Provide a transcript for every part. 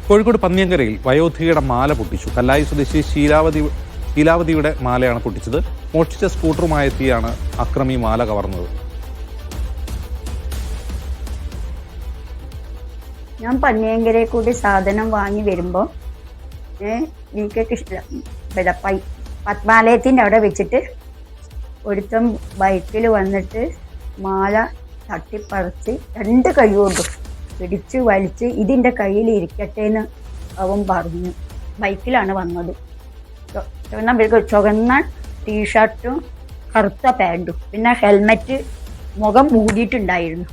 കോഴിക്കോട് പന്നിയങ്കരയിൽ വയോധികയുടെ മാല പൊട്ടിച്ചു. കല്ലായി സ്വദേശി ശീലാവതിയുടെ മാലയാണ് പൊട്ടിച്ചത്. മോഷ്ടിച്ച സ്കൂട്ടറുമായി എത്തിയാണ് അക്രമി മാല കവർന്നത്. ഞാൻ പന്നിയങ്കരയിൽ കൂടി സാധനം വാങ്ങി വരുമ്പോൾ പത്മാലയത്തിൻ്റെ അവിടെ വെച്ചിട്ട് ഒരുത്തം ബൈക്കിൽ വന്നിട്ട് മാല തട്ടിപ്പറിച്ച് 2 കൈ കൊണ്ടും പിടിച്ച് വലിച്ച് ഇതിൻ്റെ കയ്യിൽ ഇരിക്കട്ടെ എന്ന് അവൻ പറഞ്ഞു. ബൈക്കിലാണ് വന്നത്. ചുവന്ന ടീഷർട്ടും കറുത്ത പാൻറ്റും പിന്നെ ഹെൽമെറ്റ് മുഖം മൂടിയിട്ടുണ്ടായിരുന്നു.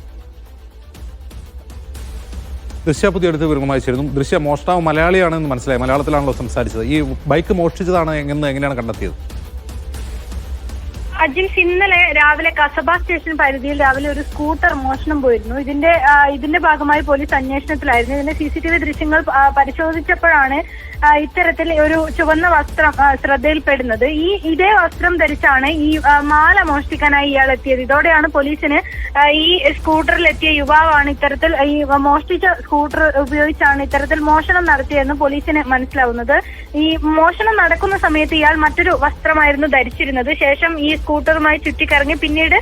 ദൃശ്യ പുതിയ അടുത്ത് വിവരങ്ങളുമായി ചേരുന്നു. ദൃശ്യ, മോഷ്ടാവ് മലയാളിയാണെന്ന് മനസ്സിലായി. മലയാളത്തിലാണല്ലോ സംസാരിച്ചത്. ഈ ബൈക്ക് മോഷ്ടിച്ചതാണ് എങ്ങനെയാണ് കണ്ടെത്തിയത്? അജിൻസ്, ഇന്നലെ രാവിലെ കസബ സ്റ്റേഷൻ പരിധിയിൽ രാവിലെ ഒരു സ്കൂട്ടർ മോഷണം പോയിരുന്നു. ഇതിന്റെ ഭാഗമായി പോലീസ് അന്വേഷണത്തിലായിരുന്നു. ഇതിന്റെ CCTV ദൃശ്യങ്ങൾ പരിശോധിച്ചപ്പോഴാണ് ഇത്തരത്തിൽ ഒരു ചുവന്ന വസ്ത്രം ശ്രദ്ധയിൽപ്പെടുന്നത്. ഇതേ വസ്ത്രം ധരിച്ചാണ് ഈ മാല മോഷ്ടിക്കാനായി ഇയാൾ എത്തിയത്. ഇതോടെയാണ് പോലീസിന് ഈ സ്കൂട്ടറിലെത്തിയ യുവാവാണ് ഇത്തരത്തിൽ ഈ മോഷ്ടിച്ച സ്കൂട്ടർ ഉപയോഗിച്ചാണ് ഇത്തരത്തിൽ മോഷണം നടത്തിയതെന്ന് പോലീസിന് മനസ്സിലാവുന്നത്. ഈ മോഷണം നടക്കുന്ന സമയത്ത് ഇയാൾ മറ്റൊരു വസ്ത്രമായിരുന്നു ധരിച്ചിരുന്നത്. ശേഷം ഈ സ്കൂട്ടറുമായി ചുറ്റിക്കറങ്ങി പിന്നീട്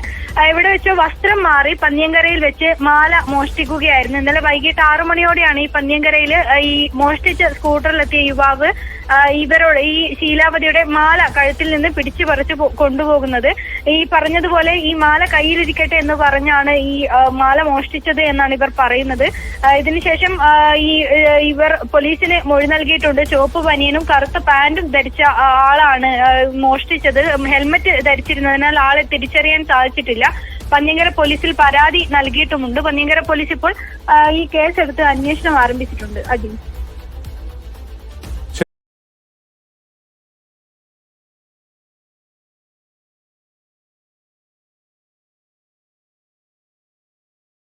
ഇവിടെ വെച്ച് വസ്ത്രം മാറി പന്നിയങ്കരയിൽ വെച്ച് മാല മോഷ്ടിക്കുകയായിരുന്നു. ഇന്നലെ വൈകിട്ട് 6 മണിയോടെയാണ് ഈ പന്നിയങ്കരയിൽ ഈ മോഷ്ടിച്ച സ്കൂട്ടറിലെത്തിയ യുവാവ് ഈ ശീലാവതിയുടെ മാല കഴുത്തിൽ നിന്ന് പിടിച്ചു പറിച്ചു കൊണ്ടുപോകുന്നത്. ഈ പറഞ്ഞതുപോലെ ഈ മാല കയ്യിലിരിക്കട്ടെ എന്ന് പറഞ്ഞാണ് ഈ മാല മോഷ്ടിച്ചത് എന്നാണ് ഇവർ പറയുന്നത്. ഇതിനുശേഷം ഇവർ പോലീസിന് മൊഴി നൽകിയിട്ടുണ്ട്. ചുവപ്പ് ബനിയനും കറുത്ത പാന്റും ധരിച്ച ആളാണ് മോഷ്ടിച്ചത്. ഹെൽമെറ്റ് ധരിച്ചിരുന്നതിനാൽ ആളെ തിരിച്ചറിയാൻ സാധിച്ചിട്ടില്ല. പന്നിയങ്കര പോലീസിൽ പരാതി നൽകിയിട്ടുമുണ്ട്. പന്നിയങ്കര പോലീസ് ഇപ്പോൾ ഈ കേസെടുത്ത് അന്വേഷണം ആരംഭിച്ചിട്ടുണ്ട്. അജിൻ.